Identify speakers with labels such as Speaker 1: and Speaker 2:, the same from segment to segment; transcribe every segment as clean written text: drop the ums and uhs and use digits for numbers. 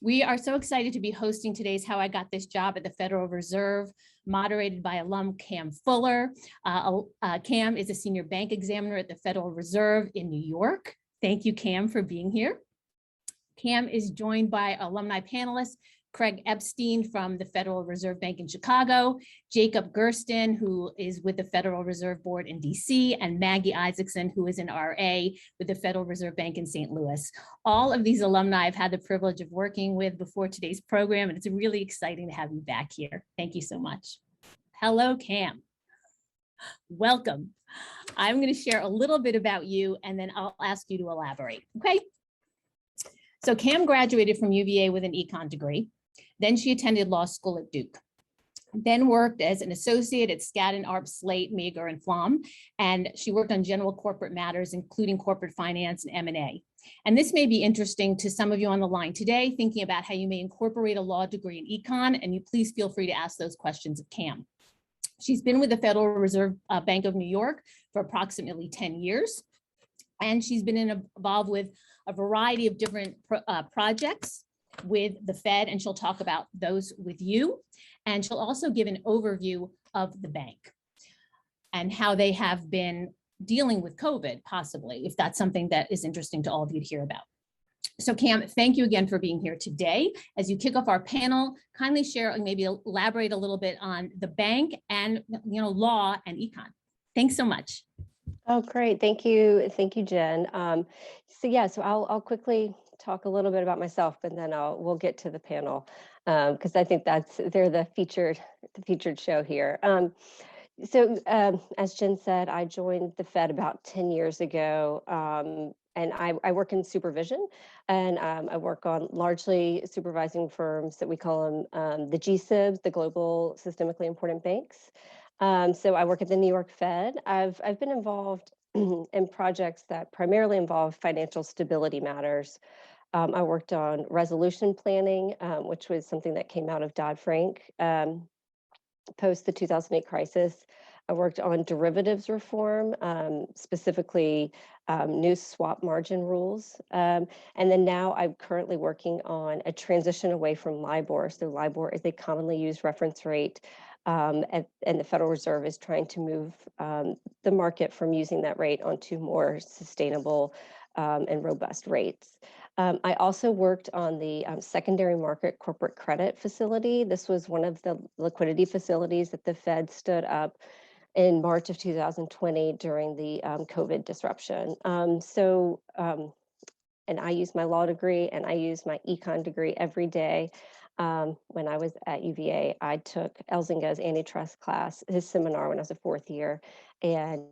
Speaker 1: We are so excited to be hosting today's How I Got This Job at the Federal Reserve, moderated by alum Cam Fuller. Cam is a senior bank examiner at the Federal Reserve in New York. Thank you, Cam, for being here. Cam is joined by alumni panelists, Craig Epstein from the Federal Reserve Bank in Chicago, Jacob Gerszten, who is with the Federal Reserve Board in DC, and Maggie Isaacson, who is an RA with the Federal Reserve Bank in St. Louis. All of these alumni I've had the privilege of working with before today's program, and it's really exciting to have you back here. Thank you so much. Hello, Cam. Welcome. I'm going to share a little bit about you, and then I'll ask you to elaborate, okay? So Cam graduated from UVA with an econ degree. Then she attended law school at Duke, then worked as an associate at Skadden, Arps, Slate, Meagher, and Flom, and she worked on general corporate matters, including corporate finance and M&A. And this may be interesting to some of you on the line today, thinking about how you may incorporate a law degree in econ, and you please feel free to ask those questions of Cam. She's been with the Federal Reserve Bank of New York for approximately 10 years, and she's been involved with a variety of different projects with the Fed, and she'll talk about those with you. And she'll also give an overview of the bank and how they have been dealing with COVID, possibly, if that's something that is interesting to all of you to hear about. So Cam, thank you again for being here today. As you kick off our panel, kindly share and maybe elaborate a little bit on the bank and law and econ. Thanks so much.
Speaker 2: Oh, great. Thank you, Jen. So I'll quickly talk a little bit about myself, and then we'll get to the panel because I think they're the featured show here. As Jen said, I joined the Fed about 10 years ago, and I work in supervision, and I work on largely supervising firms that we call them the GSIBs, the Global Systemically Important Banks. So I work at the New York Fed. I've been involved in projects that primarily involve financial stability matters. I worked on resolution planning, which was something that came out of Dodd-Frank post the 2008 crisis. I worked on derivatives reform, specifically new swap margin rules. And then now I'm currently working on a transition away from LIBOR. So LIBOR is a commonly used reference rate, and the Federal Reserve is trying to move the market from using that rate onto more sustainable and robust rates. I also worked on the secondary market corporate credit facility. This was one of the liquidity facilities that the Fed stood up in March of 2020 during the COVID disruption. And I use my law degree and I use my econ degree every day. When I was at UVA, I took Elzinga's antitrust class, his seminar when I was a fourth year, and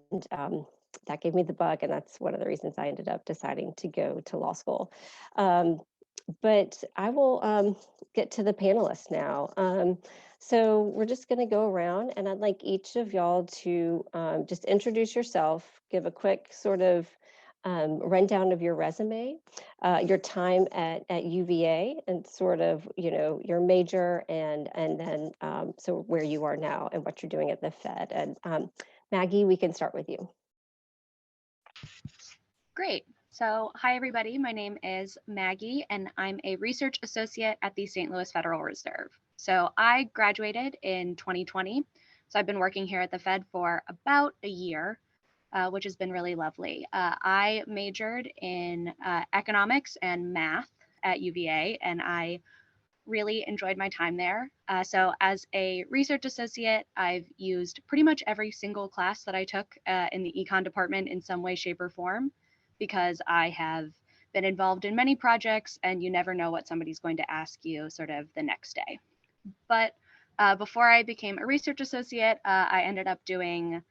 Speaker 2: that gave me the bug, and that's one of the reasons I ended up deciding to go to law school. But I will get to the panelists now. So we're just going to go around, and I'd like each of y'all to just introduce yourself, give a quick sort of rundown of your resume, your time at UVA, and sort of your major, and then so where you are now and what you're doing at the Fed. And Maggie, we can start with you.
Speaker 3: Great. So hi, everybody. My name is Maggie, and I'm a research associate at the St. Louis Federal Reserve. So I graduated in 2020. So I've been working here at the Fed for about a year, which has been really lovely. I majored in economics and math at UVA, and I really enjoyed my time there. So as a research associate, I've used pretty much every single class that I took in the econ department in some way, shape, or form, because I have been involved in many projects and you never know what somebody's going to ask you sort of the next day. But before I became a research associate, I ended up doing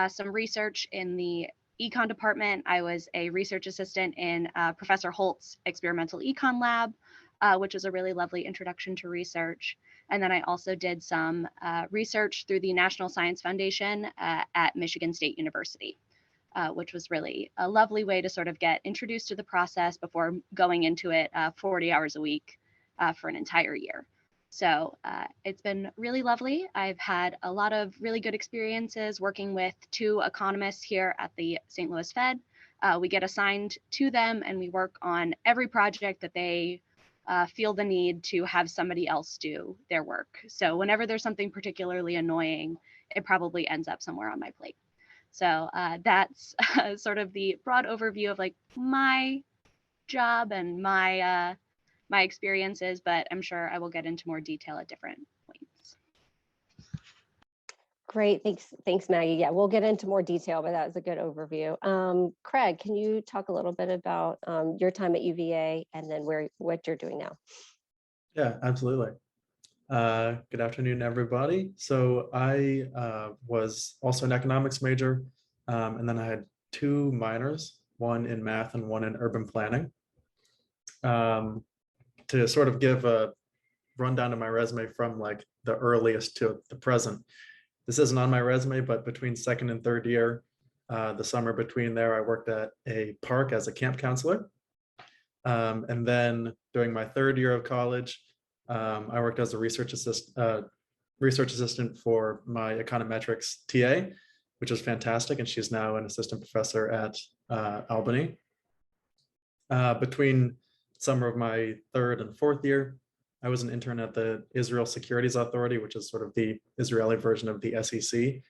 Speaker 3: some research in the econ department. I was a research assistant in Professor Holt's experimental econ lab, which was a really lovely introduction to research. And then I also did some research through the National Science Foundation at Michigan State University, which was really a lovely way to sort of get introduced to the process before going into it 40 hours a week for an entire year. So it's been really lovely. I've had a lot of really good experiences working with two economists here at the St. Louis Fed. We get assigned to them and we work on every project that they feel the need to have somebody else do their work. So whenever there's something particularly annoying, it probably ends up somewhere on my plate. So that's sort of the broad overview of like my job and my my experiences, but I'm sure I will get into more detail at different points.
Speaker 2: Great, thanks, Maggie. Yeah, we'll get into more detail, but that was a good overview. Craig, can you talk a little bit about your time at UVA and then what you're doing now?
Speaker 4: Yeah, absolutely. Good afternoon, everybody. So I was also an economics major, and then I had two minors, one in math and one in urban planning. To sort of give a rundown of my resume from like the earliest to the present. This isn't on my resume, but between second and third year, the summer between there, I worked at a park as a camp counselor. And then during my third year of college, I worked as a research assistant for my econometrics TA, which was fantastic. And she's now an assistant professor at Albany. Between summer of my third and fourth year, I was an intern at the Israel Securities Authority, which is sort of the Israeli version of the SEC,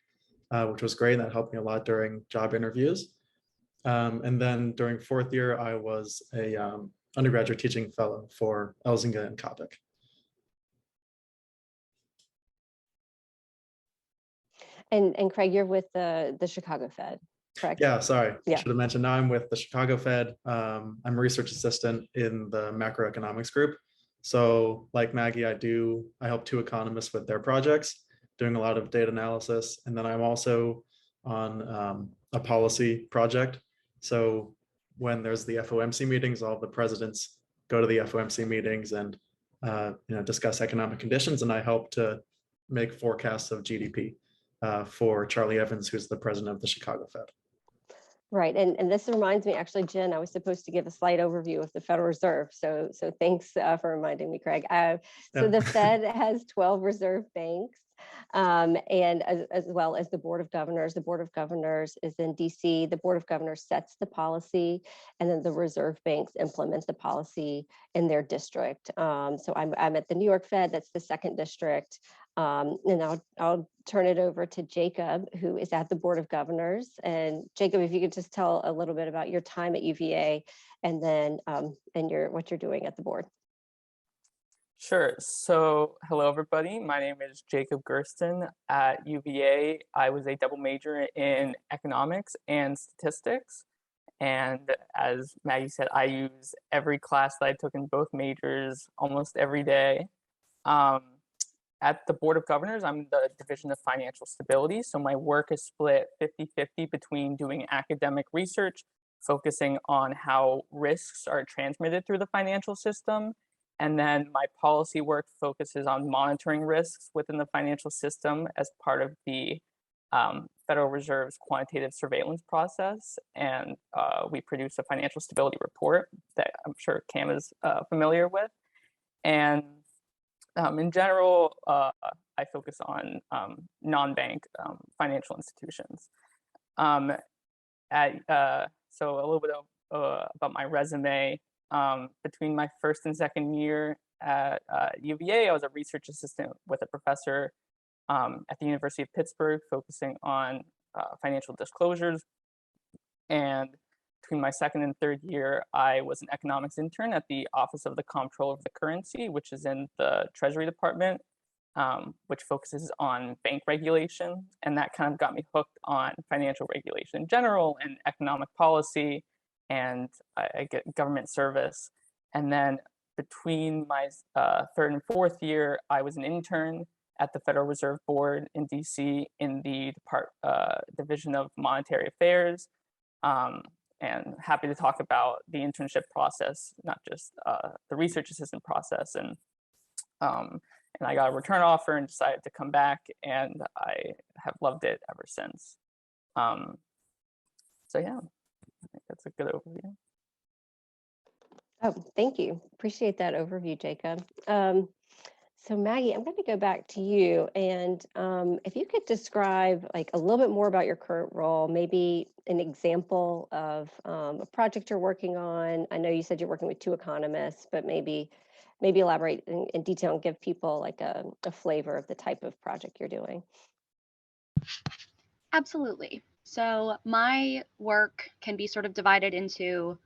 Speaker 4: which was great. That helped me a lot during job interviews. And then during fourth year, I was a undergraduate teaching fellow for Elzinga and Kopic.
Speaker 2: And Craig, you're with the Chicago Fed, correct?
Speaker 4: Yeah, sorry.
Speaker 2: Yeah.
Speaker 4: I should have mentioned now I'm with the Chicago Fed. I'm a research assistant in the macroeconomics group. So like Maggie, I help two economists with their projects, doing a lot of data analysis. And then I'm also on a policy project. So when there's the FOMC meetings, all the presidents go to the FOMC meetings and discuss economic conditions. And I help to make forecasts of GDP for Charlie Evans, who's the president of the Chicago Fed.
Speaker 2: Right, and this reminds me, actually, Jen, I was supposed to give a slight overview of the Federal Reserve, so thanks for reminding me, Craig. So the Fed has 12 reserve banks, and as well as the Board of Governors. The Board of Governors is in DC. The Board of Governors sets the policy, and then the reserve banks implement the policy in their district. So I'm at the New York Fed, that's the second district. And I'll turn it over to Jacob, who is at the Board of Governors. And Jacob, if you could just tell a little bit about your time at UVA and then what you're doing at the board.
Speaker 5: Sure. So hello, everybody. My name is Jacob Gerszten at UVA. I was a double major in economics and statistics. And as Maggie said, I use every class that I took in both majors almost every day. At the Board of Governors, I'm the Division of Financial Stability. So my work is split 50-50 between doing academic research, focusing on how risks are transmitted through the financial system. And then my policy work focuses on monitoring risks within the financial system as part of the Federal Reserve's quantitative surveillance process. And we produce a financial stability report that I'm sure Cam is familiar with. And in general, I focus on non-bank financial institutions. So a little bit about my resume. Between my first and second year at UVA, I was a research assistant with a professor at the University of Pittsburgh, focusing on financial disclosures. And between my second and third year, I was an economics intern at the Office of the Comptroller of the Currency, which is in the Treasury Department, which focuses on bank regulation. And that kind of got me hooked on financial regulation in general and economic policy, and I get government service. And then between my third and fourth year, I was an intern at the Federal Reserve Board in DC in the Division of Monetary Affairs. And happy to talk about the internship process, not just the research assistant process. And I got a return offer and decided to come back, and I have loved it ever since. So yeah, I think that's a good overview.
Speaker 2: Oh, thank you. Appreciate that overview, Jacob. So Maggie, I'm going to go back to you, and if you could describe like a little bit more about your current role, maybe an example of a project you're working on. I know you said you're working with two economists, but maybe maybe elaborate in detail and give people like a flavor of the type of project you're doing.
Speaker 3: Absolutely. So my work can be sort of divided into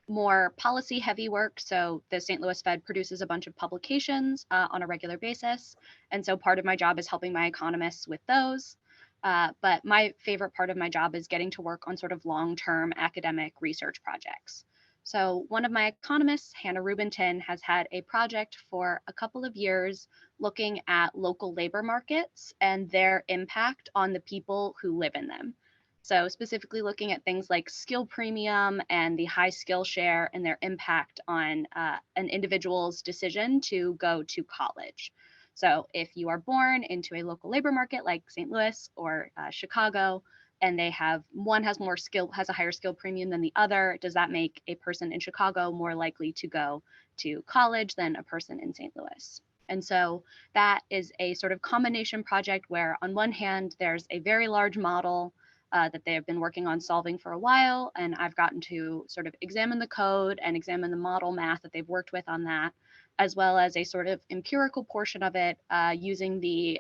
Speaker 3: more policy heavy work. So the St. Louis Fed produces a bunch of publications on a regular basis. And so part of my job is helping my economists with those. But my favorite part of my job is getting to work on sort of long-term academic research projects. So one of my economists, Hannah Rubinton, has had a project for a couple of years looking at local labor markets and their impact on the people who live in them. So specifically looking at things like skill premium and the high skill share and their impact on an individual's decision to go to college. So if you are born into a local labor market like St. Louis or Chicago, and they have one has more skill, has a higher skill premium than the other, does that make a person in Chicago more likely to go to college than a person in St. Louis? And so that is a sort of combination project where on one hand, there's a very large model that they have been working on solving for a while. And I've gotten to sort of examine the code and examine the model math that they've worked with on that, as well as a sort of empirical portion of it using the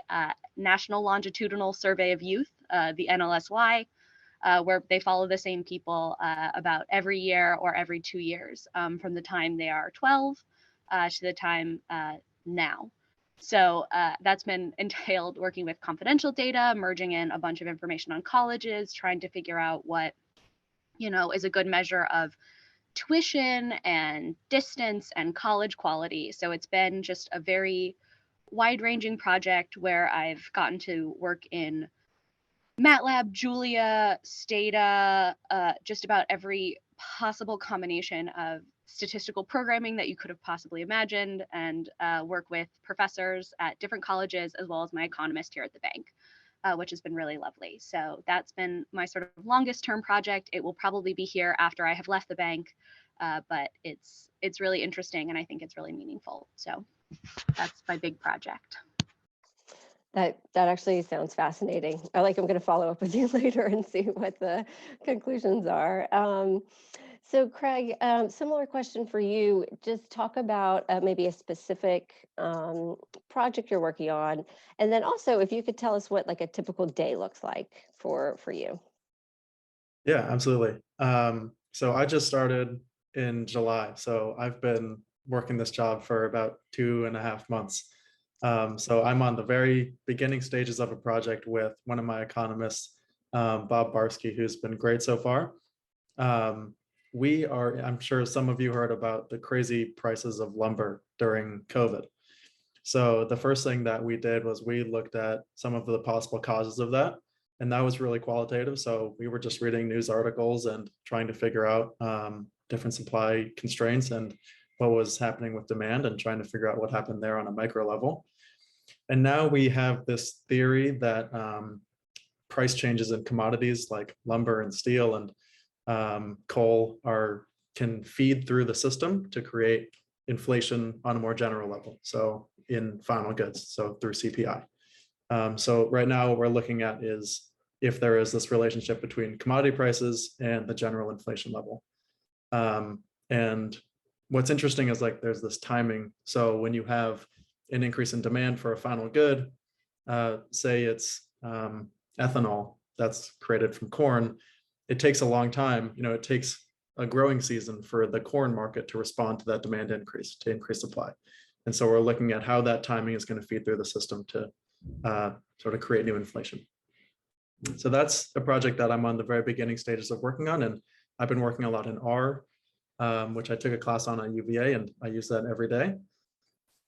Speaker 3: National Longitudinal Survey of Youth, the NLSY, where they follow the same people about every year or every 2 years from the time they are 12 to the time now. So that's been entailed working with confidential data, merging in a bunch of information on colleges, trying to figure out what, is a good measure of tuition and distance and college quality. So it's been just a very wide-ranging project where I've gotten to work in MATLAB, Julia, Stata, just about every possible combination of statistical programming that you could have possibly imagined, and work with professors at different colleges, as well as my economist here at the bank, which has been really lovely. So that's been my sort of longest term project. It will probably be here after I have left the bank, but it's really interesting, and I think it's really meaningful. So that's my big project.
Speaker 2: That actually sounds fascinating. I'm going to follow up with you later and see what the conclusions are. So Craig, similar question for you. Just talk about maybe a specific project you're working on, and then also if you could tell us what like a typical day looks like for you.
Speaker 4: Yeah, absolutely. So I just started in July, so I've been working this job for about 2.5 months. So I'm on the very beginning stages of a project with one of my economists, Bob Barsky, who's been great so far. I'm sure some of you heard about the crazy prices of lumber during COVID. So the first thing that we did was we looked at some of the possible causes of that. And that was really qualitative. So we were just reading news articles and trying to figure out different supply constraints and what was happening with demand, and trying to figure out what happened there on a micro level. And now we have this theory that price changes in commodities like lumber and steel and coal can feed through the system to create inflation on a more general level. So in final goods, so through CPI. So right now what we're looking at is if there is this relationship between commodity prices and the general inflation level. And what's interesting is like there's this timing. So when you have an increase in demand for a final good, say it's ethanol that's created from corn, it takes a long time. It takes a growing season for the corn market to respond to that demand increase, to increase supply. And so we're looking at how that timing is going to feed through the system to sort of create new inflation. So that's a project that I'm on the very beginning stages of working on. And I've been working a lot in R, which I took a class on at UVA, and I use that every day.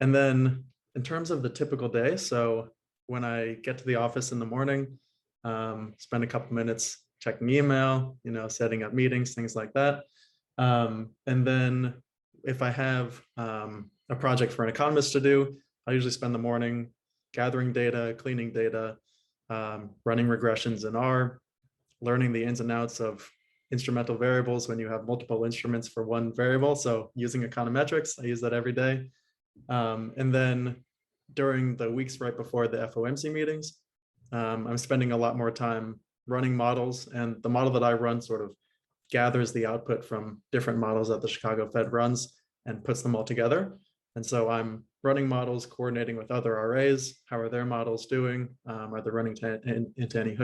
Speaker 4: And then in terms of the typical day, so when I get to the office in the morning, spend a couple minutes checking email, setting up meetings, things like that. And then if I have a project for an economist to do, I usually spend the morning gathering data, cleaning data, running regressions in R, learning the ins and outs of instrumental variables when you have multiple instruments for one variable. So using econometrics, I use that every day. And then during the weeks right before the FOMC meetings, I'm spending a lot more time running models, and the model that I run sort of gathers the output from different models that the Chicago Fed runs and puts them all together. And so I'm running models, coordinating with other RAs. How are their models doing? Are they running into any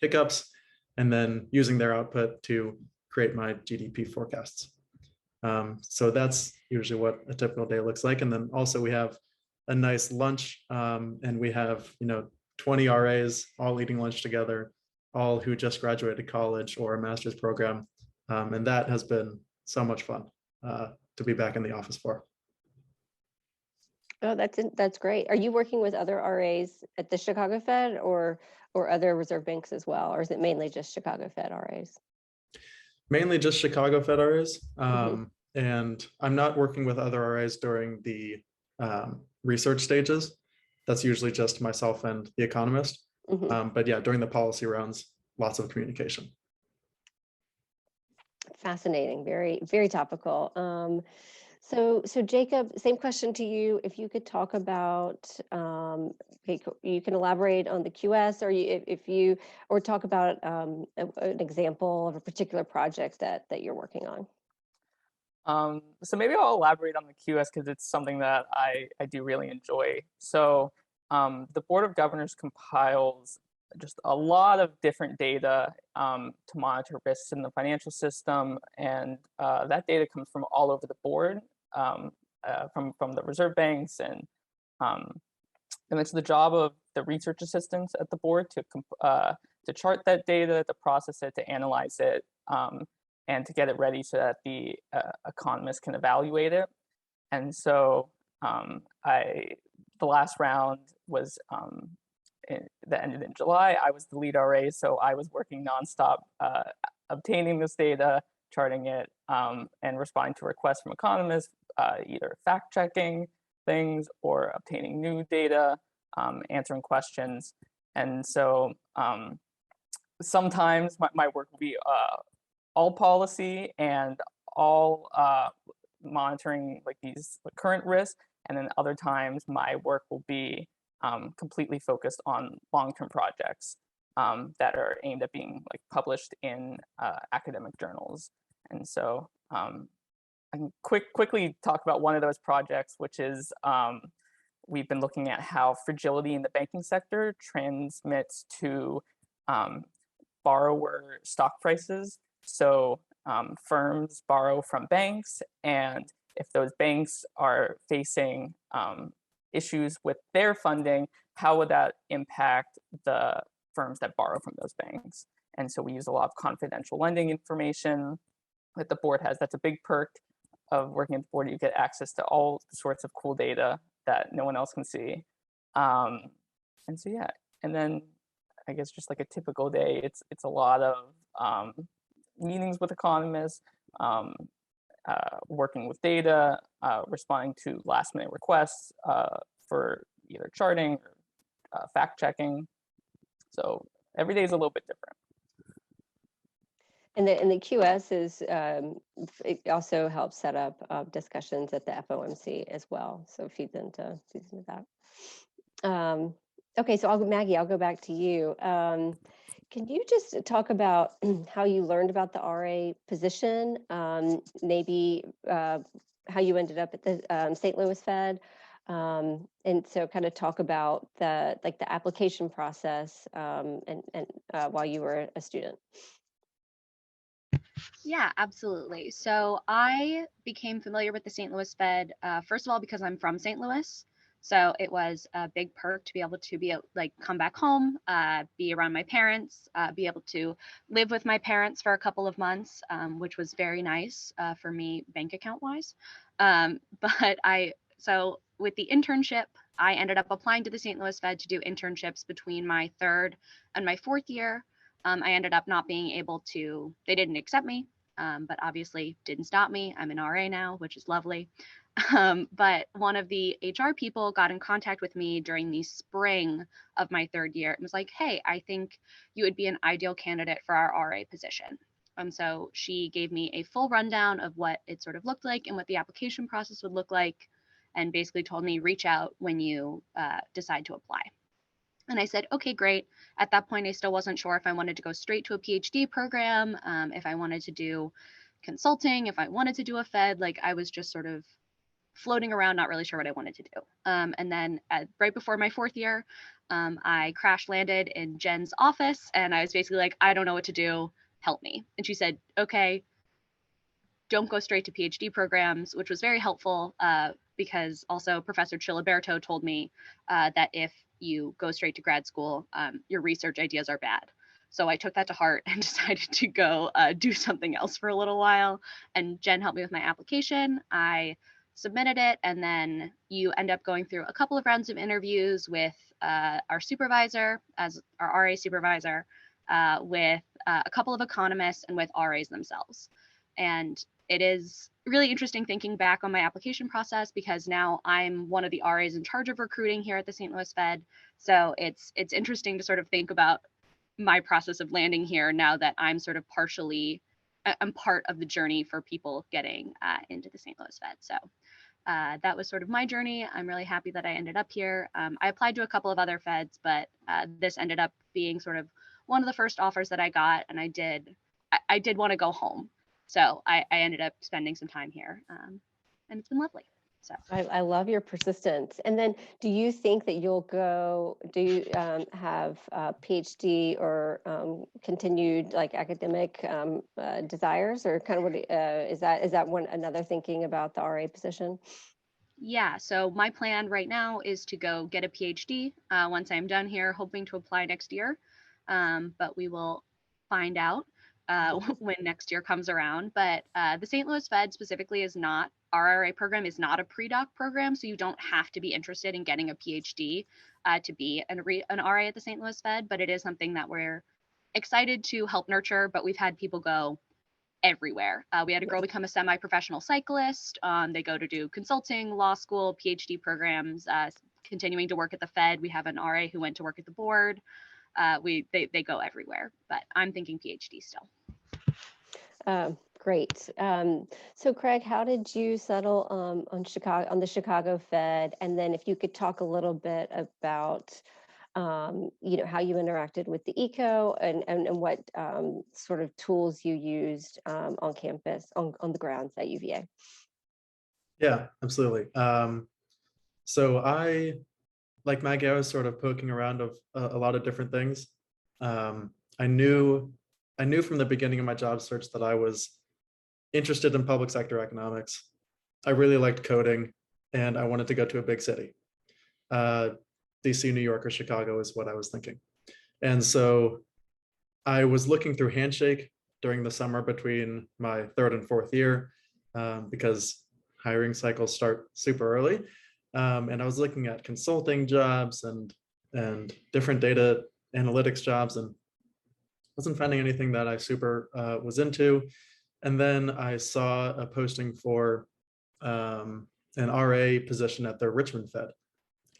Speaker 4: hiccups? And then using their output to create my GDP forecasts. So that's usually what a typical day looks like. And then also we have a nice lunch, and we have 20 RAs all eating lunch together, all who just graduated college or a master's program. And that has been so much fun to be back in the office for.
Speaker 2: Oh, that's great. Are you working with other RAs at the Chicago Fed or other reserve banks as well? Or is it mainly just Chicago Fed RAs?
Speaker 4: Mainly just Chicago Fed RAs. And I'm not working with other RAs during the research stages. That's usually just myself and the economist. But yeah, during the policy rounds, lots of communication.
Speaker 2: Fascinating, very, very topical. So Jacob, same question to you. If you could talk about, you can elaborate on the QS, or talk about an example of a particular project that you're working on.
Speaker 5: So maybe I'll elaborate on the QS because it's something that I do really enjoy. So the Board of Governors compiles just a lot of different data to monitor risks in the financial system, and that data comes from all over the board, from the reserve banks, and it's the job of the research assistants at the board to chart that data, to process it, to analyze it, and to get it ready so that the economists can evaluate it. And so the last round was that ended in July. I was the lead RA, so I was working nonstop, obtaining this data, charting it, and responding to requests from economists, either fact-checking things or obtaining new data, answering questions. And so sometimes my work will be all policy and all monitoring like these current risks, and then other times my work will be completely focused on long-term projects that are aimed at being like published in academic journals. And so I can quickly talk about one of those projects, which is we've been looking at how fragility in the banking sector transmits to borrower stock prices. So firms borrow from banks, and if those banks are facing issues with their funding, how would that impact the firms that borrow from those banks? And so we use a lot of confidential lending information that the board has. That's a big perk of working at the board. You get access to all sorts of cool data that no one else can see. And so yeah, and then I guess just like a typical day, it's a lot of meetings with economists, working with data, responding to last minute requests for either charting or fact checking. So every day is a little bit different.
Speaker 2: And the QS is it also helps set up discussions at the FOMC as well. So feeds into that. Okay, so Maggie, I'll go back to you. Can you just talk about how you learned about the RA position, maybe how you ended up at the St. Louis Fed, and so kind of talk about the application process and while you were a student.
Speaker 3: Yeah, absolutely. So I became familiar with the St. Louis Fed, first of all, because I'm from St. Louis. So it was a big perk to be able to come back home, be around my parents, be able to live with my parents for a couple of months, which was very nice for me bank account wise. So with the internship, I ended up applying to the St. Louis Fed to do internships between my third and my fourth year. I ended up not being able to, they didn't accept me, but obviously didn't stop me. I'm an RA now, which is lovely. But one of the HR people got in contact with me during the spring of my third year and was like, hey, I think you would be an ideal candidate for our RA position. And so she gave me a full rundown of what it sort of looked like and what the application process would look like, and basically told me, reach out when you decide to apply. And I said, okay, great. At that point, I still wasn't sure if I wanted to go straight to a PhD program, if I wanted to do consulting, if I wanted to do a Fed. Like I was just sort of floating around, not really sure what I wanted to do. And then right before my 4th year, I crash landed in Jen's office, and I was basically like, I don't know what to do, help me. And she said, okay, don't go straight to PhD programs, which was very helpful because also Professor Chiliberto told me that if you go straight to grad school, your research ideas are bad. So I took that to heart and decided to go do something else for a little while. And Jen helped me with my application. I submitted it, and then you end up going through a couple of rounds of interviews with our supervisor, as our RA supervisor, with a couple of economists, and with RAs themselves. And it is really interesting thinking back on my application process, because now I'm one of the RAs in charge of recruiting here at the St. Louis Fed. So it's interesting to sort of think about my process of landing here now that I'm sort of I'm part of the journey for people getting into the St. Louis Fed. So that was sort of my journey. I'm really happy that I ended up here. I applied to a couple of other Feds, but this ended up being sort of one of the first offers that I got, and I did want to go home. So I ended up spending some time here, and it's been lovely. So
Speaker 2: I love your persistence. And then do you think that you'll do you have a PhD or continued like academic desires, or kind of what is that another thinking about the RA position?
Speaker 3: yeah, so my plan right now is to go get a PhD once I'm done here, hoping to apply next year. But we will find out when next year comes around. But the St. Louis Fed specifically is not, our RA program is not a pre-doc program, so you don't have to be interested in getting a PhD to be an RA at the St. Louis Fed, but it is something that we're excited to help nurture, but we've had people go everywhere. We had a girl become a semi-professional cyclist. They go to do consulting, law school, PhD programs, continuing to work at the Fed. We have an RA who went to work at the board. They go everywhere, but I'm thinking PhD still.
Speaker 2: Great. So Craig, how did you settle on the Chicago Fed? And then if you could talk a little bit about how you interacted with the ECO and what sort of tools you used on campus, on the grounds at UVA.
Speaker 4: Yeah, absolutely. So I, like Maggie, I was sort of poking around of a lot of different things. I knew from the beginning of my job search that I was interested in public sector economics. I really liked coding, and I wanted to go to a big city. DC, New York, or Chicago is what I was thinking. And so I was looking through Handshake during the summer between my 3rd and 4th year, because hiring cycles start super early. And I was looking at consulting jobs and different data analytics jobs, and wasn't finding anything that I super was into. And then I saw a posting for an RA position at the Richmond Fed.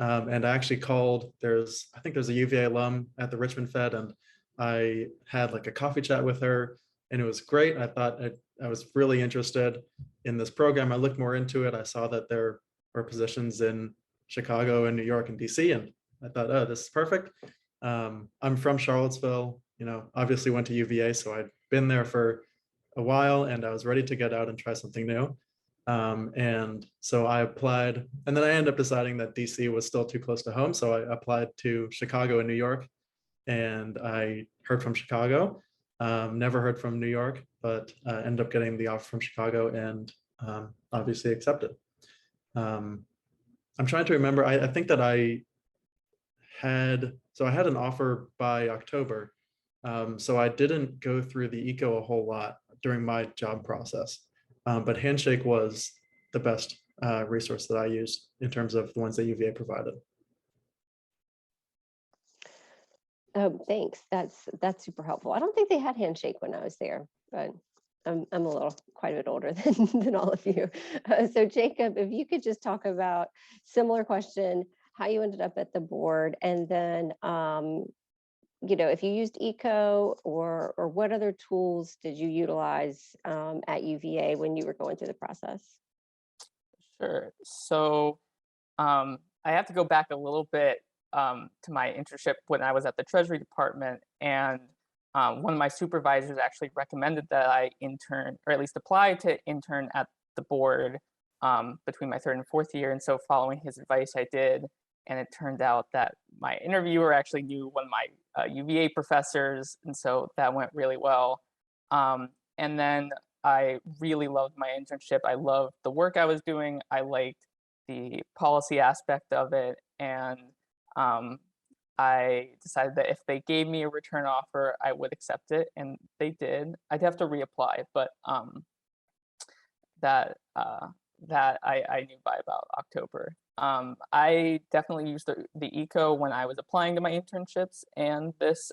Speaker 4: And I actually called, I think there's a UVA alum at the Richmond Fed, and I had like a coffee chat with her, and it was great. I thought I was really interested in this program. I looked more into it. I saw that there were positions in Chicago and New York and DC, and I thought, oh, this is perfect. I'm from Charlottesville, obviously went to UVA, so I'd been there for a while, and I was ready to get out and try something new. And so I applied, and then I ended up deciding that DC was still too close to home. So I applied to Chicago and New York, and I heard from Chicago, never heard from New York, but ended up getting the offer from Chicago, and obviously accepted. I'm trying to remember, I think that I had an offer by October. So I didn't go through the ECO a whole lot during my job process. But Handshake was the best resource that I used in terms of the ones that UVA provided.
Speaker 2: Oh, thanks. That's super helpful. I don't think they had Handshake when I was there, but I'm quite a bit older than all of you. So Jacob, if you could just talk about similar question, how you ended up at the board, and then if you used ECO or what other tools did you utilize at UVA when you were going through the process?
Speaker 5: Sure. So I have to go back a little bit to my internship when I was at the Treasury Department, and one of my supervisors actually recommended that I intern, or at least apply to intern at the board between my third and fourth year. And so following his advice, I did. And it turned out that my interviewer actually knew one of my UVA professors. And so that went really well. And then I really loved my internship. I loved the work I was doing. I liked the policy aspect of it. And I decided that if they gave me a return offer, I would accept it. And they did. I'd have to reapply, but that I knew by about October. I definitely used the ECO when I was applying to my internships, and this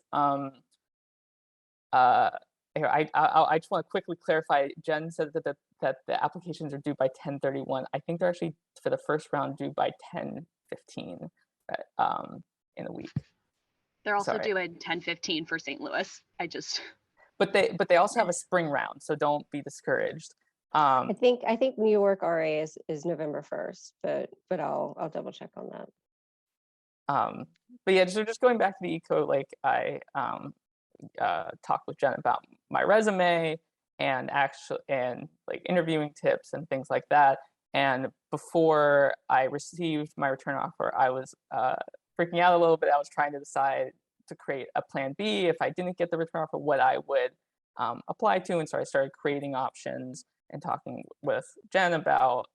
Speaker 5: here, I just want to quickly clarify. Jen said that the applications are due by 10/31. I think they're actually, for the first round, due by 10/15 in a week.
Speaker 3: They're also
Speaker 5: Sorry.
Speaker 3: doing 10/15 for St. Louis.
Speaker 5: But they also have a spring round, so don't be discouraged.
Speaker 2: I think New York RA is November 1st, but I'll double check on that.
Speaker 5: But yeah, so just going back to the ECO, like I talked with Jen about my resume and like interviewing tips and things like that. And before I received my return offer, I was freaking out a little bit. I was trying to decide to create a plan B if I didn't get the return offer, what I would apply to. And so I started creating options and talking with Jen about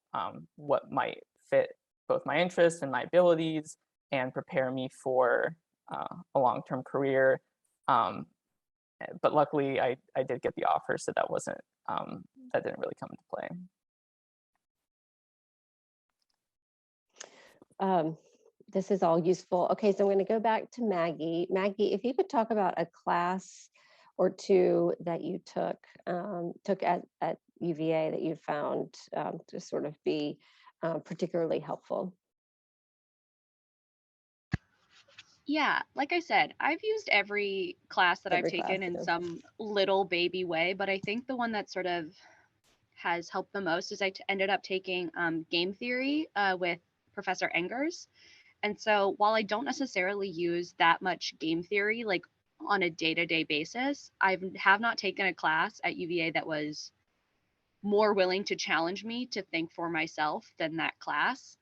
Speaker 5: what might fit both my interests and my abilities and prepare me for a long-term career. But luckily I did get the offer, so that didn't really come into play.
Speaker 2: This is all useful. Okay, so I'm going to go back to Maggie. Maggie, if you could talk about a class or two that you took at UVA that you found to sort of be particularly helpful.
Speaker 3: Yeah, like I said, I've used every class that I've taken in some little baby way, but I think the one that sort of has helped the most is I ended up taking game theory with Professor Engers. And so while I don't necessarily use that much game theory, like on a day-to-day basis, I have not taken a class at UVA that was more willing to challenge me to think for myself than that class.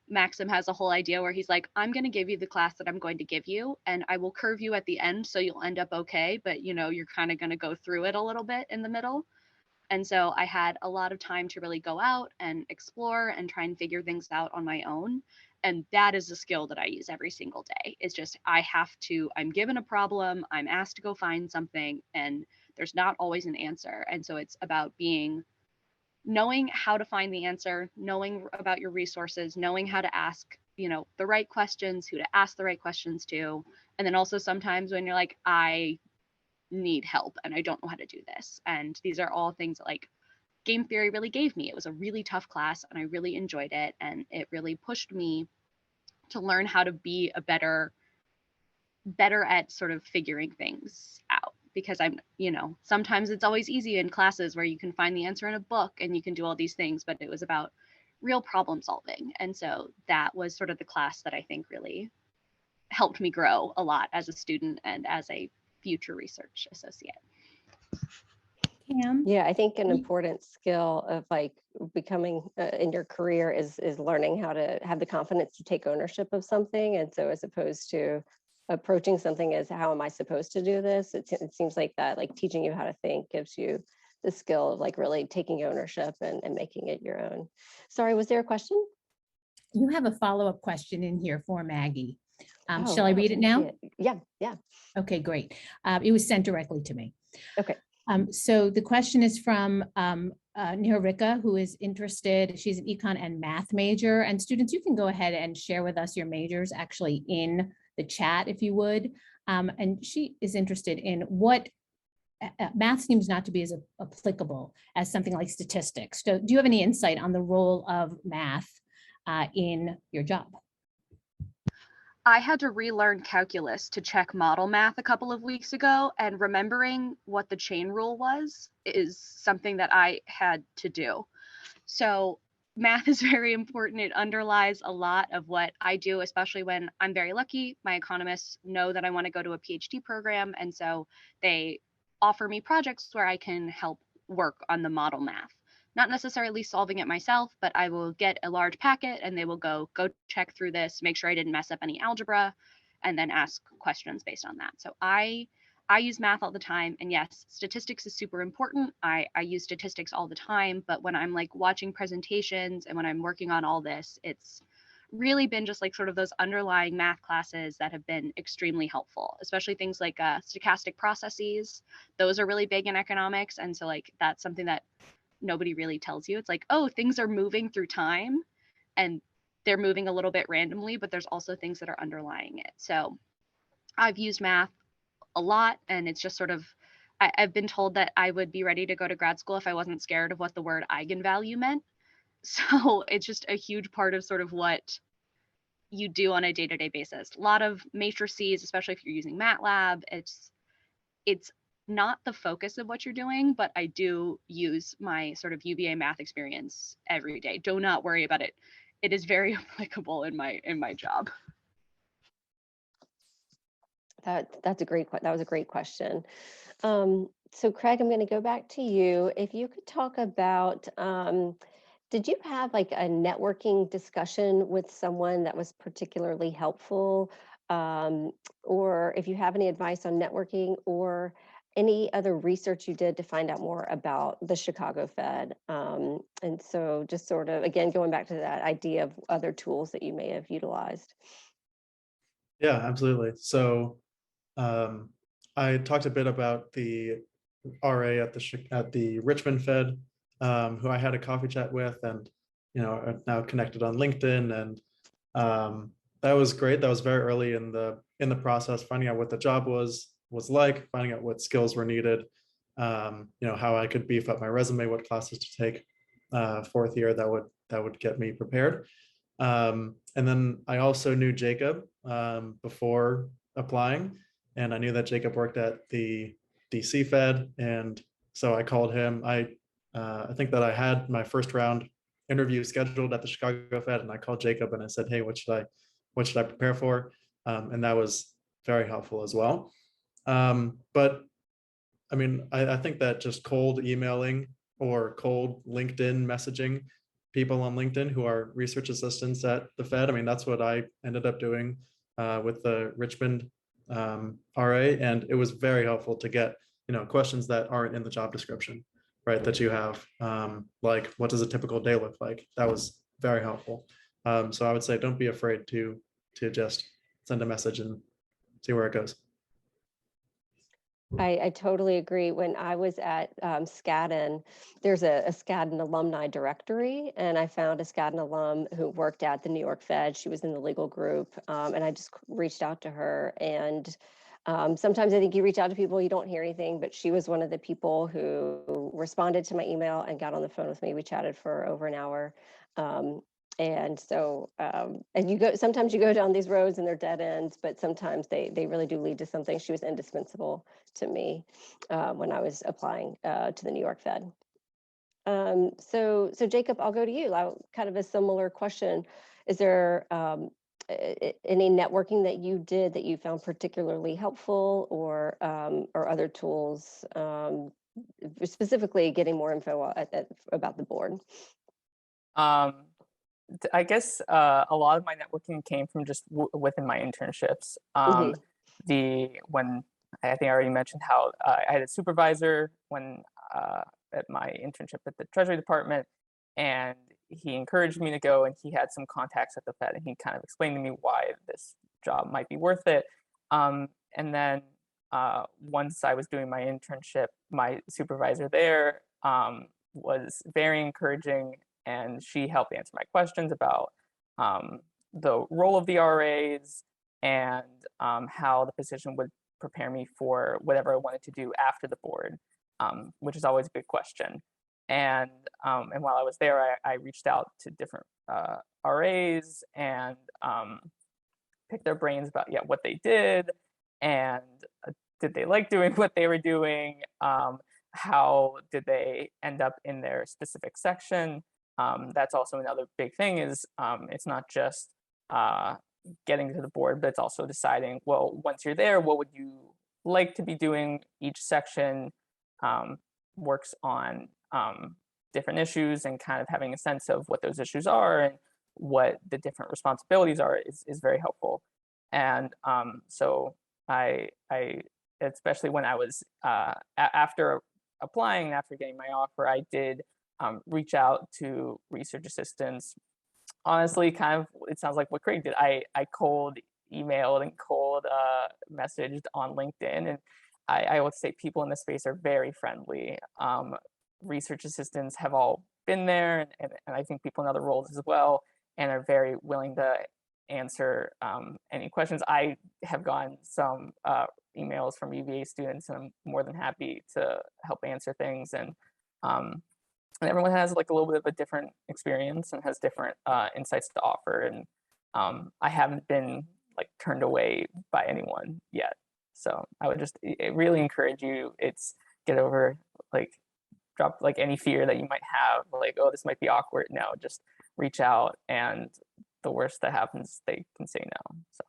Speaker 3: Maxim has a whole idea where he's like, I'm going to give you the class that I'm going to give you, and I will curve you at the end so you'll end up okay, but you're kind of going to go through it a little bit in the middle. And so I had a lot of time to really go out and explore and try and figure things out on my own. And that is a skill that I use every single day. It's just, I'm given a problem, I'm asked to go find something, and there's not always an answer. And so it's about knowing how to find the answer, knowing about your resources, knowing how to ask, the right questions, who to ask the right questions to. And then also sometimes when you're like, I need help and I don't know how to do this. And these are all things that like game theory really gave me. It was a really tough class and I really enjoyed it. And it really pushed me to learn how to be better at sort of figuring things out. Because sometimes it's always easy in classes where you can find the answer in a book and you can do all these things, but it was about real problem solving. And so that was sort of the class that I think really helped me grow a lot as a student and as a future research associate.
Speaker 1: Cam?
Speaker 2: Yeah, I think an important skill of like becoming in your career is learning how to have the confidence to take ownership of something. And so as opposed to approaching something as how am I supposed to do this, it seems like that like teaching you how to think gives you the skill of like really taking ownership and making it your own. Sorry, was there a question?
Speaker 1: You have a follow-up question in here for Maggie. Shall I read it now?
Speaker 2: Yeah.
Speaker 1: Okay, great. It was sent directly to me.
Speaker 2: Okay.
Speaker 1: So the question is from Niharika, who is interested. She's an econ and math major. And students, you can go ahead and share with us your majors actually in the chat, if you would. And she is interested in what math seems not to be as applicable as something like statistics. So do you have any insight on the role of math in your job?
Speaker 3: I had to relearn calculus to check model math a couple of weeks ago, and remembering what the chain rule was is something that I had to do. So math is very important. It underlies a lot of what I do, especially when I'm very lucky. My economists know that I want to go to a PhD program, and so they offer me projects where I can help work on the model math. not necessarily solving it myself, but I will get a large packet and they will go check through this, make sure I didn't mess up any algebra, and then ask questions based on that. So I use math all the time, and yes, statistics is super important. I use statistics all the time, but when I'm like watching presentations and when I'm working on all this, it's really been just like sort of those underlying math classes that have been extremely helpful, especially things like stochastic processes. Those are really big in economics, and so like that's something that nobody really tells you. It's like, oh, things are moving through time and they're moving a little bit randomly, but there's also things that are underlying it. So I've used math a lot, and it's just sort of, I've been told that I would be ready to go to grad school if I wasn't scared of what the word eigenvalue meant. So it's just a huge part of sort of what you do on a day-to-day basis. A lot of matrices, especially if you're using MATLAB, it's not the focus of what you're doing, but I do use my sort of UVA math experience every day. Do not worry about it. It is very applicable in my job.
Speaker 2: That was a great question. So Craig, I'm going to go back to you. If you could talk about, did you have like a networking discussion with someone that was particularly helpful? Or if you have any advice on networking or any other research you did to find out more about the Chicago Fed? And so just sort of, again, going back to that idea of other tools that you may have utilized.
Speaker 4: Yeah, absolutely. So I talked a bit about the RA at the Richmond Fed, who I had a coffee chat with, and are now connected on LinkedIn, and that was great. That was very early in the process, finding out what the job was like, finding out what skills were needed, how I could beef up my resume, what classes to take fourth year that would get me prepared. And then I also knew Jacob before applying, and I knew that Jacob worked at the DC Fed, and so I called him. I think that I had my first round interview scheduled at the Chicago Fed, and I called Jacob and I said, "Hey, what should I prepare for?" And that was very helpful as well. But I mean, I think that just cold emailing or cold LinkedIn messaging people on LinkedIn who are research assistants at the Fed, I mean, that's what I ended up doing with the Richmond RA, and it was very helpful to get questions that aren't in the job description, right? That you have, like, what does a typical day look like? That was very helpful. So I would say don't be afraid to just send a message and see where it goes.
Speaker 2: I totally agree. When I was at Skadden, there's a Skadden alumni directory, and I found a Skadden alum who worked at the New York Fed. She was in the legal group, and I just reached out to her. And sometimes I think you reach out to people, you don't hear anything, but she was one of the people who responded to my email and got on the phone with me. We chatted for over an hour. And so, and sometimes you go down these roads and they're dead ends, but sometimes they really do lead to something. She was indispensable to me when I was applying to the New York Fed. So Jacob, I'll go to you. Kind of a similar question. Is there any networking that you did that you found particularly helpful, or other tools, specifically getting more info about the board?
Speaker 5: I guess a lot of my networking came from just within my internships. When I think I already mentioned how I had a supervisor when at my internship at the Treasury Department, and he encouraged me to go, and he had some contacts at the Fed, and he kind of explained to me why this job might be worth it. And then once I was doing my internship, my supervisor there was very encouraging, and she helped answer my questions about the role of the RAs and how the position would prepare me for whatever I wanted to do after the board, which is always a big question. And while I was there, I reached out to different RAs and picked their brains about what they did, and did they like doing what they were doing? How did they end up in their specific section? That's also another big thing, is it's not just getting to the board, but it's also deciding, well, once you're there, what would you like to be doing? Each section works on different issues and kind of having a sense of what those issues are and what the different responsibilities are is very helpful. And so I especially when I was after applying, after getting my offer, I did reach out to research assistants. Honestly, kind of, it sounds like what Craig did. I cold emailed and cold messaged on LinkedIn, and I would say people in the space are very friendly. Research assistants have all been there, and I think people in other roles as well, and are very willing to answer any questions. I have gotten some emails from UVA students, and I'm more than happy to help answer things. And everyone has like a little bit of a different experience and has different insights to offer. And I haven't been like turned away by anyone yet. So I would just really encourage you, get over drop like any fear that you might have, like, oh, this might be awkward. No, just reach out, and the worst that happens, they can say no. So.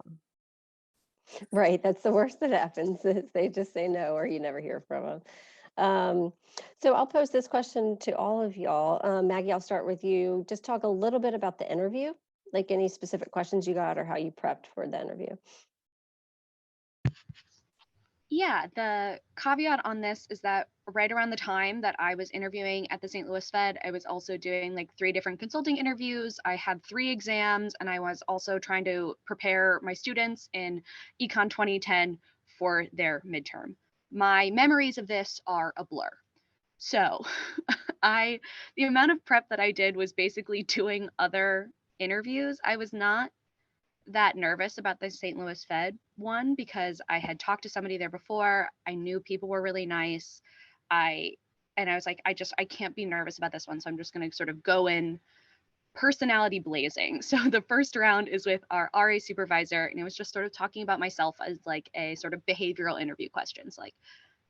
Speaker 2: Right, that's the worst that happens, is they just say no, or you never hear from them. So I'll pose this question to all of y'all. Maggie, I'll start with you. Just talk a little bit about the interview, like any specific questions you got or how you prepped for the interview.
Speaker 3: Yeah, the caveat on this is that right around the time that I was interviewing at the St. Louis Fed, I was also doing like 3 different consulting interviews. I had 3 exams, and I was also trying to prepare my students in Econ 2010 for their midterm. My memories of this are a blur. So the amount of prep that I did was basically doing other interviews. I was not that nervous about the St. Louis Fed one because I had talked to somebody there before. I knew people were really nice. I was like, I can't be nervous about this one. So I'm just going to sort of go in personality blazing. So the first round is with our RA supervisor, and it was just sort of talking about myself as like a sort of behavioral interview questions, like,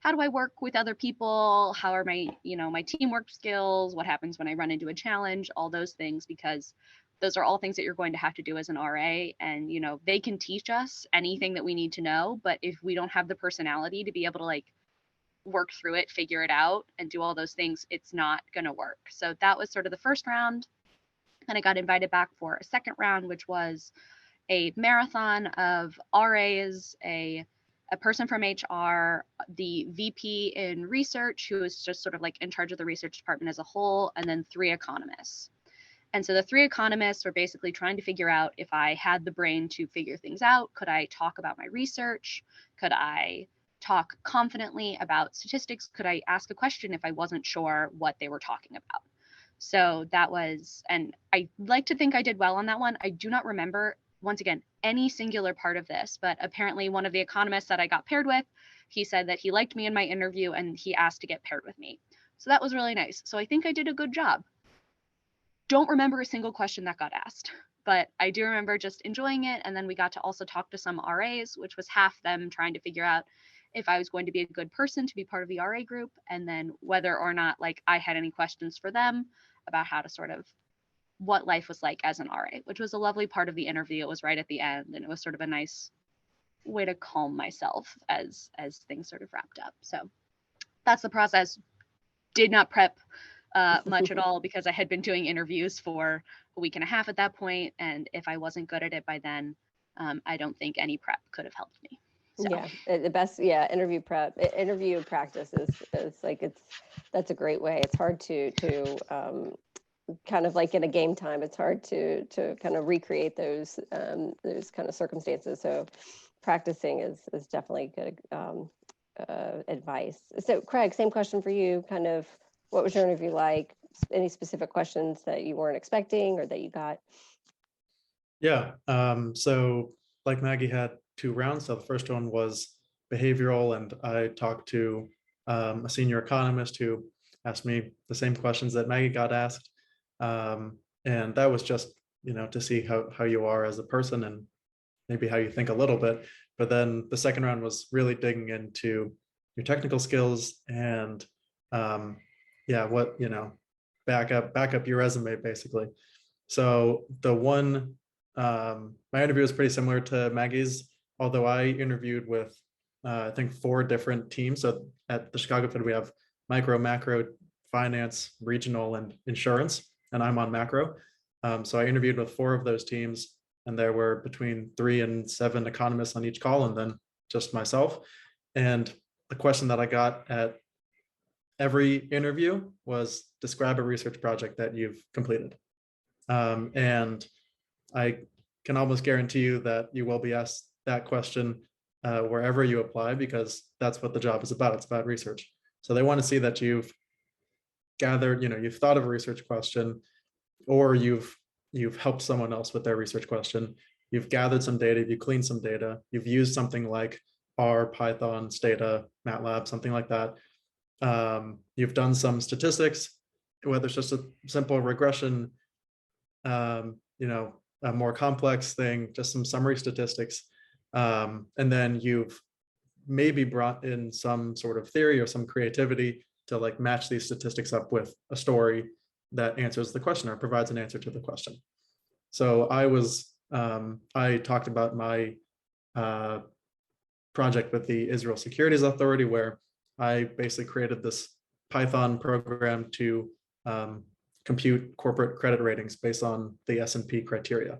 Speaker 3: how do I work with other people? How are my, my teamwork skills? What happens when I run into a challenge? All those things, because those are all things that you're going to have to do as an RA. And, they can teach us anything that we need to know. But if we don't have the personality to be able to like work through it, figure it out, and do all those things, it's not going to work. So that was sort of the first round. And I got invited back for a second round, which was a marathon of RAs, a person from HR, the VP in research, who is just sort of like in charge of the research department as a whole, and then 3 economists. And so the 3 economists were basically trying to figure out if I had the brain to figure things out. Could I talk about my research? Could I talk confidently about statistics? Could I ask a question if I wasn't sure what they were talking about? So that was, and I like to think I did well on that one. I do not remember, once again, any singular part of this, but apparently one of the economists that I got paired with, he said that he liked me in my interview and he asked to get paired with me. So that was really nice. So I think I did a good job. Don't remember a single question that got asked, but I do remember just enjoying it. And then we got to also talk to some RAs, which was half them trying to figure out if I was going to be a good person to be part of the RA group, and then whether or not like I had any questions for them about how to sort of what life was like as an RA, which was a lovely part of the interview. It was right at the end, and it was sort of a nice way to calm myself as things sort of wrapped up. So that's the process. Did not prep much at all because I had been doing interviews for a week and a half at that point, and if I wasn't good at it by then, I don't think any prep could have helped me. So.
Speaker 2: Yeah, the best, interview prep, interview practice is like, that's a great way. It's hard to kind of like in a game time, it's hard to kind of recreate those kind of circumstances. So practicing is definitely good advice. So Craig, same question for you. Kind of, what was your interview like? Any specific questions that you weren't expecting or that you got?
Speaker 4: Yeah. So like Maggie had 2 rounds. So the first one was behavioral, and I talked to a senior economist who asked me the same questions that Maggie got asked. And that was just, to see how you are as a person and maybe how you think a little bit. But then the second round was really digging into your technical skills and what, back up your resume basically. So my interview was pretty similar to Maggie's, although I interviewed with I think 4 different teams. So at the Chicago Fed, we have micro, macro, finance, regional, and insurance, and I'm on macro. So I interviewed with 4 of those teams, and there were between 3 and 7 economists on each call, and then just myself. And the question that I got at every interview was, describe a research project that you've completed. And I can almost guarantee you that you will be asked that question wherever you apply, because that's what the job is about. It's about research. So they want to see that you've gathered, you've thought of a research question, or you've helped someone else with their research question. You've gathered some data, you cleaned some data, you've used something like R, Python, Stata, MATLAB, something like that. You've done some statistics, whether it's just a simple regression, a more complex thing, just some summary statistics. And then you've maybe brought in some sort of theory or some creativity to like match these statistics up with a story that answers the question or provides an answer to the question. So I talked about my project with the Israel Securities Authority, where I basically created this Python program to compute corporate credit ratings based on the S&P criteria.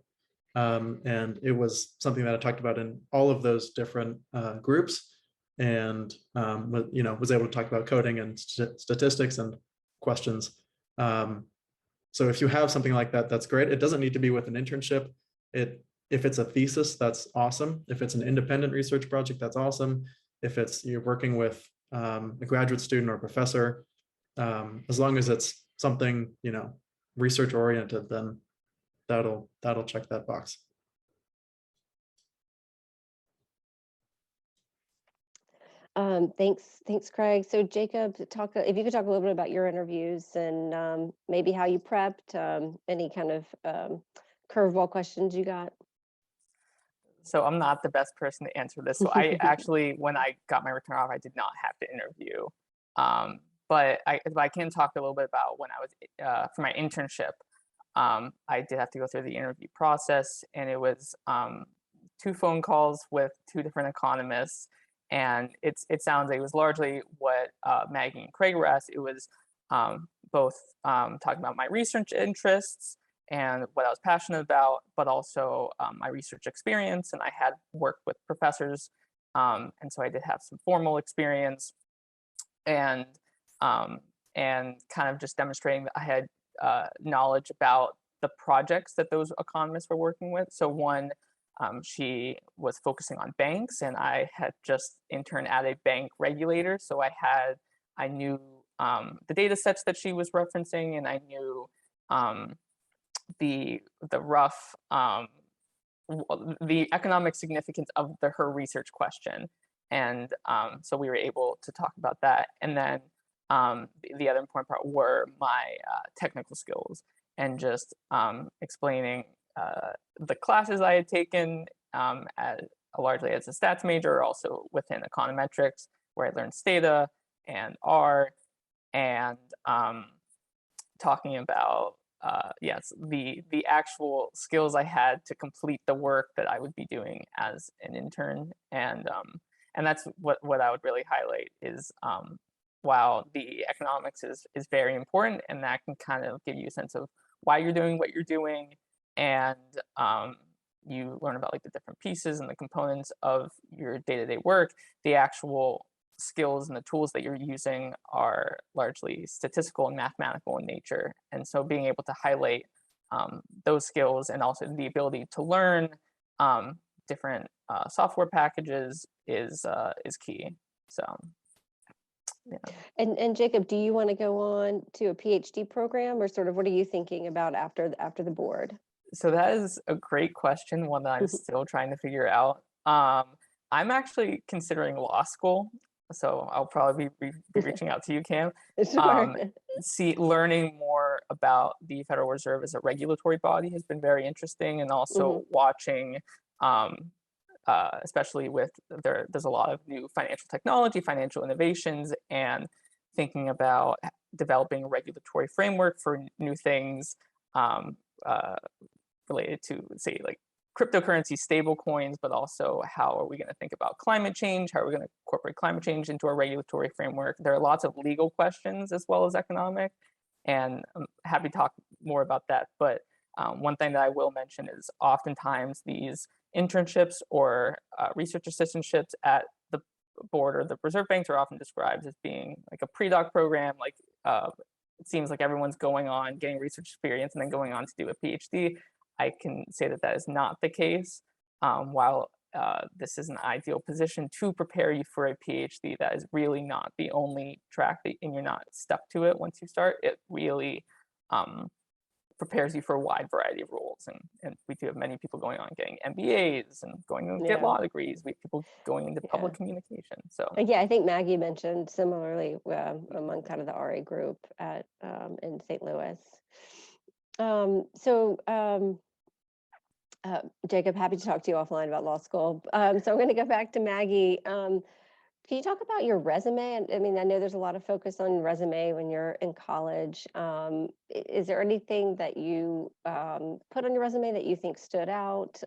Speaker 4: And it was something that I talked about in all of those different groups, and was able to talk about coding and statistics and questions. So if you have something like that, that's great. It doesn't need to be with an internship. If it's a thesis, that's awesome. If it's an independent research project, that's awesome. If you're working with a graduate student or professor, as long as it's something research oriented, then that'll check that box.
Speaker 2: Thanks, Craig. So Jacob, if you could talk a little bit about your interviews and maybe how you prepped, any kind of curveball questions you got.
Speaker 5: So I'm not the best person to answer this. So I actually, when I got my return offer, I did not have to interview. But I can talk a little bit about when I was for my internship. I did have to go through the interview process, and it was 2 phone calls with 2 different economists. And it sounds like it was largely what Maggie and Craig were asked. It was both talking about my research interests and what I was passionate about, but also my research experience. And I had worked with professors, and so I did have some formal experience, and kind of just demonstrating that I had knowledge about the projects that those economists were working with. So one, she was focusing on banks, and I had just interned at a bank regulator. So I knew the data sets that she was referencing, and I knew the rough, the economic significance of her research question. And so we were able to talk about that. And then the other important part were my technical skills, and just explaining the classes I had taken largely as a stats major, also within econometrics, where I learned Stata and R, and talking about the actual skills I had to complete the work that I would be doing as an intern. And that's what I would really highlight is while the economics is very important, and that can kind of give you a sense of why you're doing what you're doing, and you learn about like the different pieces and the components of your day-to-day work, the actual skills and the tools that you're using are largely statistical and mathematical in nature. And so being able to highlight those skills, and also the ability to learn different software packages is key. So yeah.
Speaker 2: And Jacob, do you want to go on to a PhD program, or sort of what are you thinking about after the board?
Speaker 5: So that is a great question, one that I'm still trying to figure out. I'm actually considering law school, so I'll probably be reaching out to you, Cam.
Speaker 2: Sure.
Speaker 5: Learning more about the Federal Reserve as a regulatory body has been very interesting, and also watching, especially with there's a lot of new financial technology, financial innovations, and thinking about developing a regulatory framework for new things related to, say, like cryptocurrency stable coins, but also how are we going to think about climate change? How are we going to incorporate climate change into our regulatory framework? There are lots of legal questions as well as economic, and I'm happy to talk more about that. But one thing that I will mention is oftentimes these internships or research assistantships at the board or the reserve banks are often described as being like a pre-doc program. Like it seems like everyone's going on, getting research experience, and then going on to do a PhD. I can say that that is not the case. While this is an ideal position to prepare you for a PhD, that is really not the only track and you're not stuck to it once you start. It really prepares you for a wide variety of roles. And we do have many people going on getting MBAs and going to get law degrees. We have people going into public communication. So
Speaker 2: yeah, I think Maggie mentioned similarly among kind of the RA group at in St. Louis. Jacob, happy to talk to you offline about law school. So I'm going to go back to Maggie. Can you talk about your resume? I mean, I know there's a lot of focus on resume when you're in college. Is there anything that you put on your resume that you think stood out?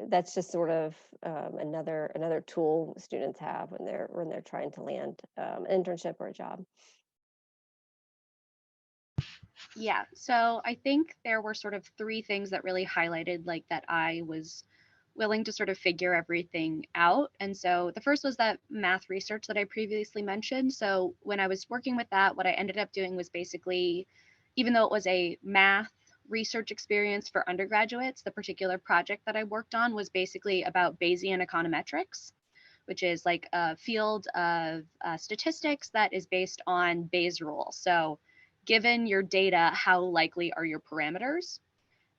Speaker 2: That's just sort of another tool students have when they're trying to land an internship or a job.
Speaker 3: Yeah, so I think there were sort of three things that really highlighted like that I was willing to sort of figure everything out. And so the first was that math research that I previously mentioned. So when I was working with that, what I ended up doing was basically, even though it was a math research experience for undergraduates, the particular project that I worked on was basically about Bayesian econometrics, which is like a field of statistics that is based on Bayes' rule. So given your data, how likely are your parameters?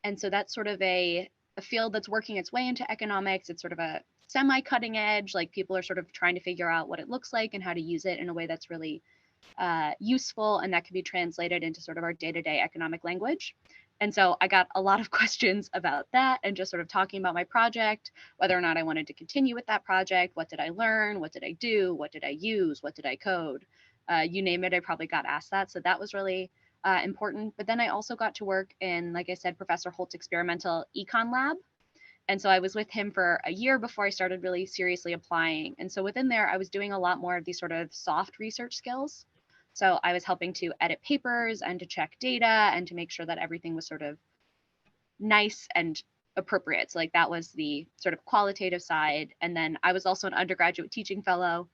Speaker 3: And so that's sort of a field that's working its way into economics. It's sort of a semi-cutting edge, like people are sort of trying to figure out what it looks like and how to use it in a way that's really useful and that can be translated into sort of our day-to-day economic language. And so I got a lot of questions about that and just sort of talking about my project, whether or not I wanted to continue with that project. What did I learn? What did I do? What did I use? What did I code? You name it, I probably got asked that. So that was really important. But then I also got to work in, like I said, Professor Holt's experimental Econ lab. And so I was with him for a year before I started really seriously applying. And so within there, I was doing a lot more of these sort of soft research skills. So I was helping to edit papers and to check data and to make sure that everything was sort of nice and appropriate. So like that was the sort of qualitative side. And then I was also an undergraduate teaching fellow,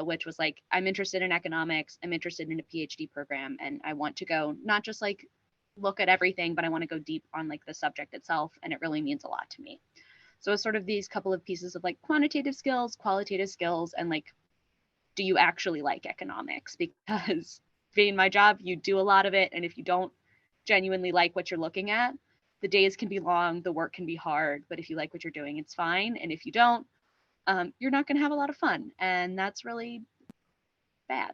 Speaker 3: which was like, I'm interested in economics, I'm interested in a PhD program, and I want to go not just like look at everything, but I want to go deep on like the subject itself, and it really means a lot to me. So it's sort of these couple of pieces of like quantitative skills, qualitative skills, and like, do you actually like economics? Because being my job, you do a lot of it, and if you don't genuinely like what you're looking at, the days can be long, the work can be hard, but if you like what you're doing, it's fine. And if you don't, you're not going to have a lot of fun, and that's really bad.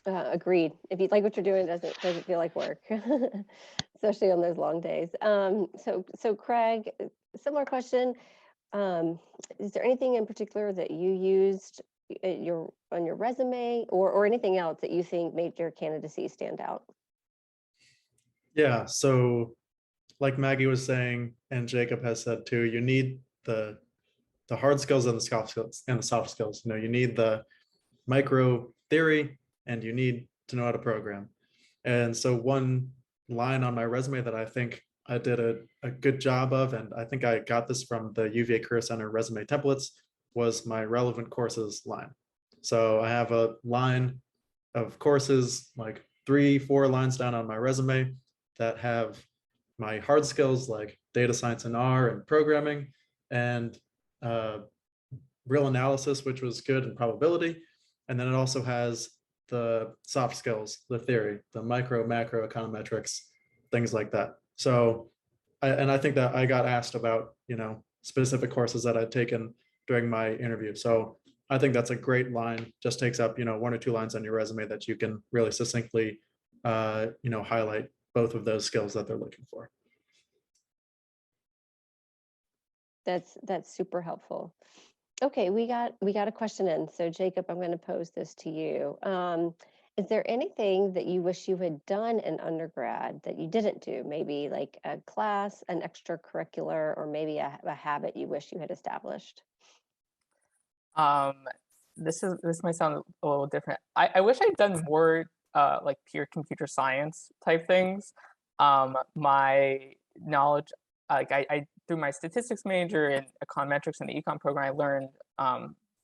Speaker 2: Agreed. If you like what you're doing, it doesn't feel like work, especially on those long days. So Craig, similar question. Is there anything in particular that you used on your resume or anything else that you think made your candidacy stand out?
Speaker 4: Yeah, so like Maggie was saying, and Jacob has said too, you need the hard skills and the soft skills. You know, you need the micro theory and you need to know how to program. And so one line on my resume that I think I did a good job of, and I think I got this from the UVA Career Center resume templates, was my relevant courses line. So I have a line of courses, like 3-4 lines down on my resume, that have my hard skills like data science and R and programming, and real analysis, which was good, and probability. And then it also has the soft skills, the theory, the micro, macro econometrics, things like that. So, I think that I got asked about, you know, specific courses that I'd taken during my interview. So I think that's a great line. Just takes up, you know, 1 or 2 lines on your resume that you can really succinctly, you know, highlight both of those skills that they're looking for.
Speaker 2: That's super helpful. Okay, we got a question in. So Jacob, I'm going to pose this to you. Is there anything that you wish you had done in undergrad that you didn't do? Maybe like a class, an extracurricular, or maybe a habit you wish you had established?
Speaker 5: Um, this might sound a little different. I wish I'd done more like pure computer science type things. My knowledge, like I through my statistics major in econometrics and the econ program, I learned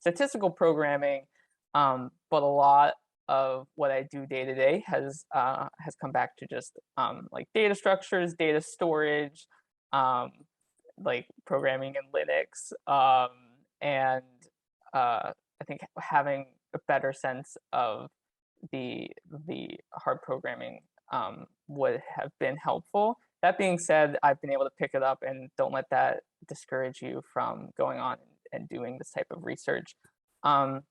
Speaker 5: statistical programming, but a lot of what I do day to day has come back to just like data structures, data storage, like programming in Linux, and I think having a better sense of the hard programming would have been helpful. That being said, I've been able to pick it up, and don't let that discourage you from going on and doing this type of research. And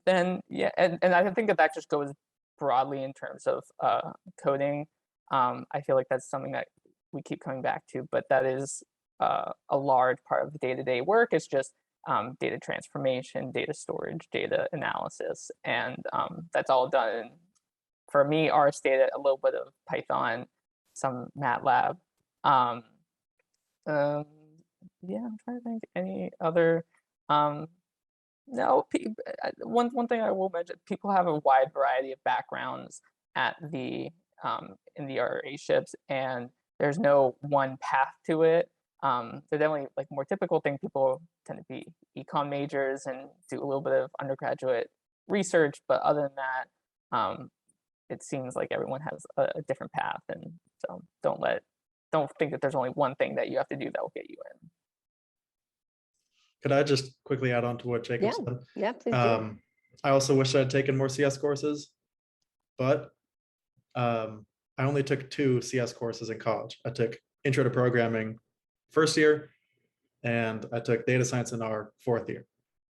Speaker 5: then, yeah, and I think that just goes broadly in terms of coding. I feel like that's something that we keep coming back to, but that is a large part of the day-to-day work. Is just data transformation, data storage, data analysis, and that's all done for me, RState, a little bit of Python, some MATLAB. Yeah, I'm trying to think any other. No, one thing I will mention: people have a wide variety of backgrounds at the in the RA ships, and there's no one path to it. They're definitely like more typical thing. People tend to be econ majors and do a little bit of undergraduate research, but other than that, it seems like everyone has a different path, and so don't think that there's only one thing that you have to do that will get you in.
Speaker 4: Could I just quickly add on to what Jacob
Speaker 2: Yeah,
Speaker 4: said?
Speaker 2: yeah, please do.
Speaker 4: I also wish I'd taken more CS courses, but I only took 2 CS courses in college. I took Intro to Programming first year, and I took Data Science in our 4th year.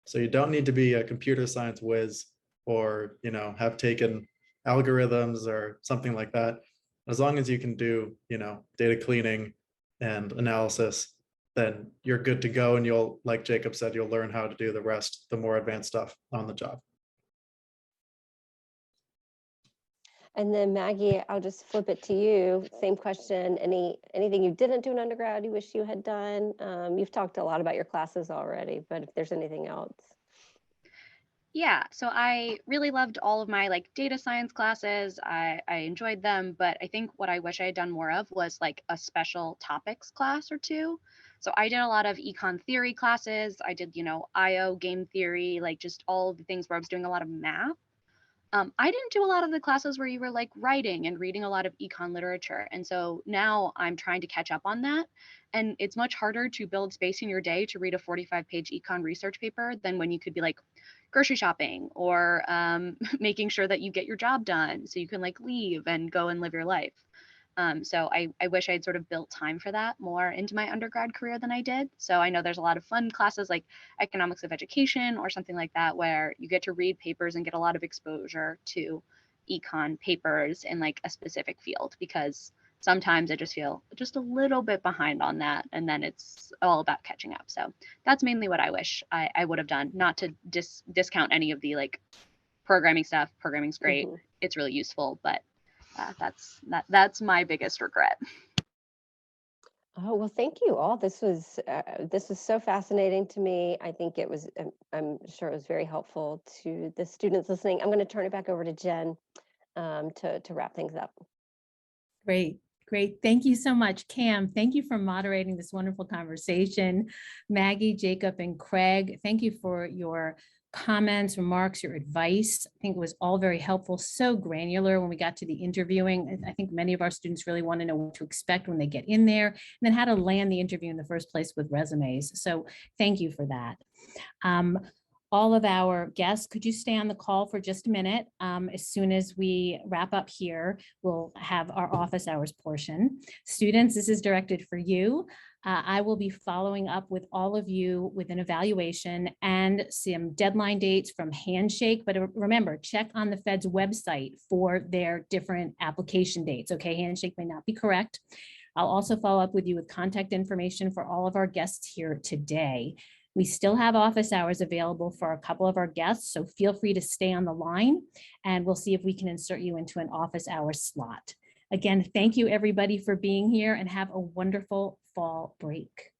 Speaker 4: So you don't need to be a computer science whiz or, you know, have taken algorithms or something like that. As long as you can do, you know, data cleaning and analysis, then you're good to go. And you'll, like Jacob said, you'll learn how to do the rest, the more advanced stuff on the job.
Speaker 2: And then Maggie, I'll just flip it to you. Same question. Anything you didn't do in undergrad you wish you had done? You've talked a lot about your classes already, but if there's anything else.
Speaker 3: Yeah, so I really loved all of my like data science classes. I enjoyed them, but I think what I wish I had done more of was like a special topics class or two. So I did a lot of econ theory classes. I did, you know, IO game theory, like just all the things where I was doing a lot of math. I didn't do a lot of the classes where you were like writing and reading a lot of econ literature. And so now I'm trying to catch up on that. And it's much harder to build space in your day to read a 45-page econ research paper than when you could be like grocery shopping or making sure that you get your job done so you can like leave and go and live your life. So I wish I'd sort of built time for that more into my undergrad career than I did. So I know there's a lot of fun classes like economics of education or something like that, where you get to read papers and get a lot of exposure to econ papers in like a specific field, because sometimes I just feel just a little bit behind on that. And then it's all about catching up. So that's mainly what I wish I would have done, not to discount any of the like programming stuff. Programming's great.
Speaker 2: Mm-hmm.
Speaker 3: It's really useful, but that's my biggest regret.
Speaker 2: Oh, well, thank you all. This was so fascinating to me. I think it was, I'm sure it was very helpful to the students listening. I'm going to turn it back over to Jen to wrap things up.
Speaker 1: Great. Great. Thank you so much, Cam. Thank you for moderating this wonderful conversation. Maggie, Jacob, and Craig, thank you for your comments, remarks, your advice. I think it was all very helpful, so granular when we got to the interviewing. I think many of our students really want to know what to expect when they get in there, and then how to land the interview in the first place with resumes. So thank you for that. All of our guests, could you stay on the call for just a minute? As soon as we wrap up here, we'll have our office hours portion. Students, this is directed for you. I will be following up with all of you with an evaluation and some deadline dates from Handshake. But remember, check on the Fed's website for their different application dates. Okay, Handshake may not be correct. I'll also follow up with you with contact information for all of our guests here today. We still have office hours available for a couple of our guests, so feel free to stay on the line and we'll see if we can insert you into an office hour slot. Again, thank you everybody for being here and have a wonderful fall break.